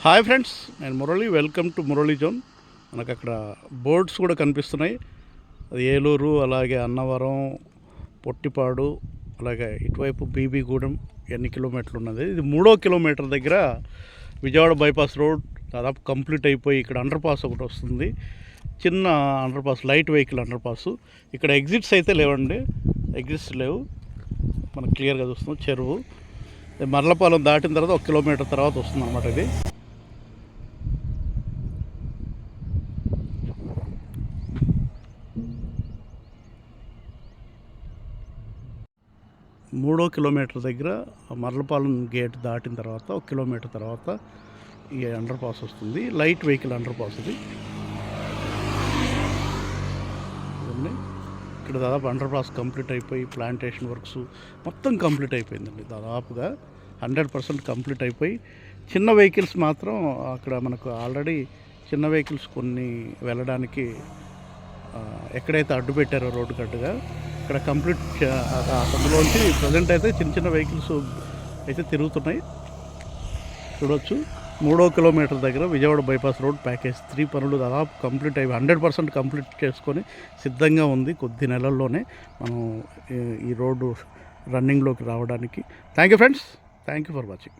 Hi friends, నేను Murali. Welcome to Murali zone. మనకు అక్కడ బోర్డ్స్ కూడా కనిపిస్తున్నాయి. అది ఏలూరు, అలాగే అన్నవరం, పొట్టిపాడు, అలాగే ఇటువైపు బీబీగూడెం ఎన్ని కిలోమీటర్లు ఉన్నది. ఇది 3వ కిలోమీటర్ దగ్గర విజయవాడ బైపాస్ రోడ్ దాదాపు కంప్లీట్ అయిపోయి ఇక్కడ అండర్ పాస్ ఒకటి వస్తుంది. చిన్న under pass, light vehicle under pass. ఇక్కడ ఎగ్జిట్స్ అయితే లేవండి, ఎగ్జిట్స్ లేవు. మనకు క్లియర్గా చూస్తున్నాం. చెరువు మర్లపాలెం దాటిన తర్వాత 1 కిలోమీటర్ తర్వాత వస్తుంది అన్నమాట. ఇది 3వ కిలోమీటర్ దగ్గర మర్లపాలెం గేట్ దాటిన తర్వాత 1 కిలోమీటర్ తర్వాత ఈ అండర్ పాస్ వస్తుంది. లైట్ వెహికల్ అండర్ పాస్ ఇది. ఇక్కడ దాదాపు అండర్ పాస్ కంప్లీట్ అయిపోయి ప్లాంటేషన్ వర్క్స్ మొత్తం కంప్లీట్ అయిపోయిందండి. దాదాపుగా 100% కంప్లీట్ అయిపోయి చిన్న వెహికల్స్ మాత్రం అక్కడ మనకు ఆల్రెడీ చిన్న వెహికల్స్ కొన్ని వెళ్ళడానికి ఎక్కడైతే అడ్డు పెట్టారో రోడ్డుకి అడ్డుగా ఇక్కడ కంప్లీట్ అందులోంచి ప్రజెంట్ అయితే చిన్న చిన్న వెహికల్స్ అయితే తిరుగుతున్నాయి. చూడవచ్చు. 3వ కిలోమీటర్ దగ్గర విజయవాడ బైపాస్ రోడ్ ప్యాకేజ్ 3 పనులు దాదాపు కంప్లీట్ అయ్యి 100% కంప్లీట్ చేసుకొని సిద్ధంగా ఉంది. కొద్ది నెలల్లోనే మనం ఈ రోడ్డు రన్నింగ్లోకి రావడానికి. Thank you friends, thank you for watching.